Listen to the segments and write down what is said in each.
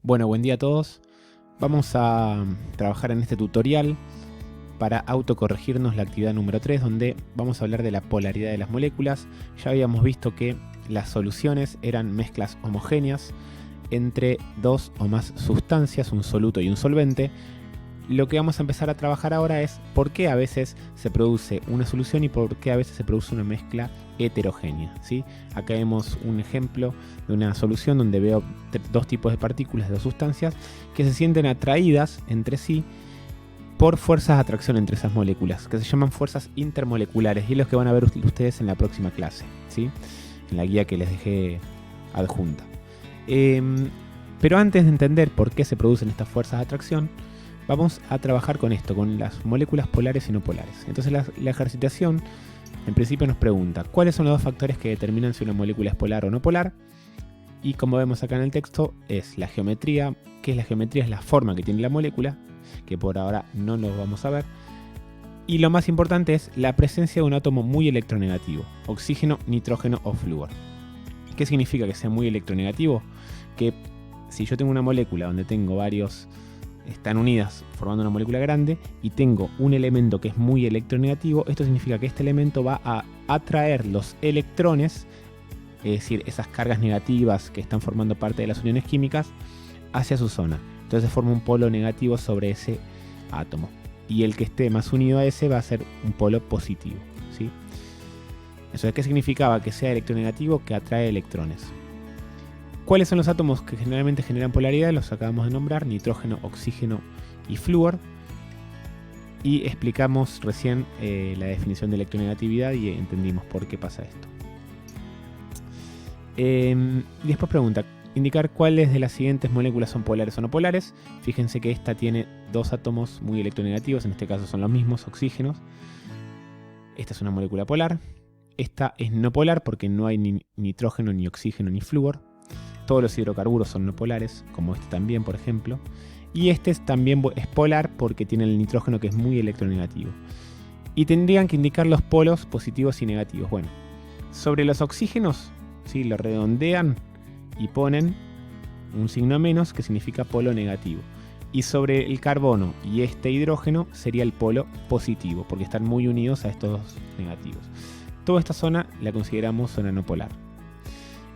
Bueno, buen día a todos. Vamos a trabajar en este tutorial para autocorregirnos la actividad número 3, donde vamos a hablar de la polaridad de las moléculas. Ya habíamos visto que las soluciones eran mezclas homogéneas entre dos o más sustancias, un soluto y un solvente. Lo que vamos a empezar a trabajar ahora es por qué a veces se produce una solución y por qué a veces se produce una mezcla heterogénea, ¿sí? Acá vemos un ejemplo de una solución donde veo dos tipos de partículas de dos sustancias que se sienten atraídas entre sí por fuerzas de atracción entre esas moléculas, que se llaman fuerzas intermoleculares, y es lo que van a ver ustedes en la próxima clase, ¿sí? En la guía que les dejé adjunta. Pero antes de entender por qué se producen estas fuerzas de atracción, vamos a trabajar con esto, con las moléculas polares y no polares. Entonces la ejercitación en principio nos pregunta cuáles son los dos factores que determinan si una molécula es polar o no polar. Y como vemos acá en el texto, es la geometría. ¿Qué es la geometría? Es la forma que tiene la molécula, que por ahora no lo vamos a ver. Y lo más importante es la presencia de un átomo muy electronegativo: oxígeno, nitrógeno o flúor. ¿Qué significa que sea muy electronegativo? Que si yo tengo una molécula donde tengo varios, están unidas formando una molécula grande, y tengo un elemento que es muy electronegativo, esto significa que este elemento va a atraer los electrones, es decir, esas cargas negativas que están formando parte de las uniones químicas, hacia su zona. Entonces forma un polo negativo sobre ese átomo, y el que esté más unido a ese va a ser un polo positivo, ¿sí? ¿Eso de qué significaba? Que sea electronegativo, que atrae electrones. ¿Cuáles son los átomos que generalmente generan polaridad? Los acabamos de nombrar: nitrógeno, oxígeno y flúor. Y explicamos recién la definición de electronegatividad y entendimos por qué pasa esto. Y después pregunta, indicar cuáles de las siguientes moléculas son polares o no polares. Fíjense que esta tiene dos átomos muy electronegativos, en este caso son los mismos, oxígenos. Esta es una molécula polar. Esta es no polar porque no hay ni nitrógeno, ni oxígeno, ni flúor. Todos los hidrocarburos son no polares, como este también, por ejemplo. Y este también es polar porque tiene el nitrógeno, que es muy electronegativo. Y tendrían que indicar los polos positivos y negativos. Bueno, sobre los oxígenos, ¿sí?, lo redondean y ponen un signo menos, que significa polo negativo. Y sobre el carbono y este hidrógeno sería el polo positivo, porque están muy unidos a estos dos negativos. Toda esta zona la consideramos zona no polar.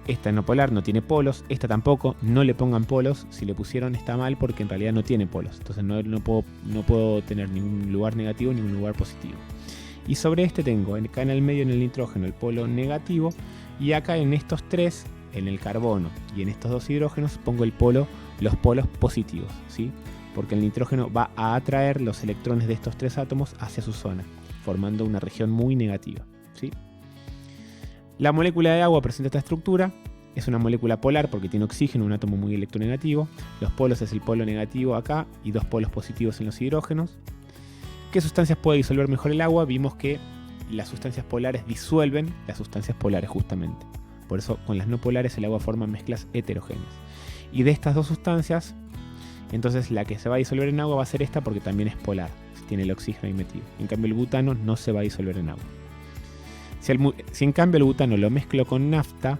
Esta no polar no tiene polos, esta tampoco. No le pongan polos, si le pusieron está mal porque en realidad no tiene polos. Entonces no puedo tener ningún lugar negativo ni un lugar positivo. Y sobre este tengo acá en el medio, en el nitrógeno, el polo negativo. Y acá en estos tres, en el carbono y en estos dos hidrógenos, pongo los polos positivos, ¿sí? Porque el nitrógeno va a atraer los electrones de estos tres átomos hacia su zona, formando una región muy negativa, ¿sí? La molécula de agua presenta esta estructura. Es una molécula polar porque tiene oxígeno, un átomo muy electronegativo. Los polos es el polo negativo acá y dos polos positivos en los hidrógenos. ¿Qué sustancias puede disolver mejor el agua? Vimos que las sustancias polares disuelven las sustancias polares justamente. Por eso con las no polares el agua forma mezclas heterogéneas. Y de estas dos sustancias, entonces la que se va a disolver en agua va a ser esta porque también es polar, tiene el oxígeno ahí metido. En cambio el butano no se va a disolver en agua. Si en cambio el butano lo mezclo con nafta,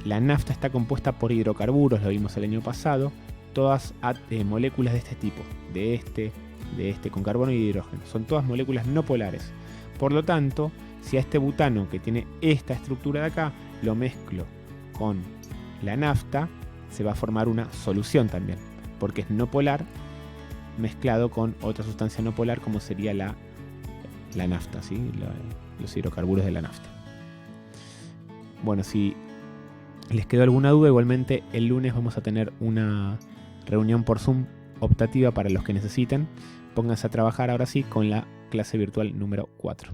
la nafta está compuesta por hidrocarburos, lo vimos el año pasado, todas moléculas de este tipo, de este con carbono y hidrógeno. Son todas moléculas no polares. Por lo tanto, si a este butano, que tiene esta estructura de acá, lo mezclo con la nafta, se va a formar una solución también, porque es no polar mezclado con otra sustancia no polar, como sería la nafta, ¿sí? Los hidrocarburos de la nafta. Bueno, si les quedó alguna duda, igualmente el lunes vamos a tener una reunión por Zoom optativa para los que necesiten. Pónganse a trabajar ahora sí con la clase virtual número 4.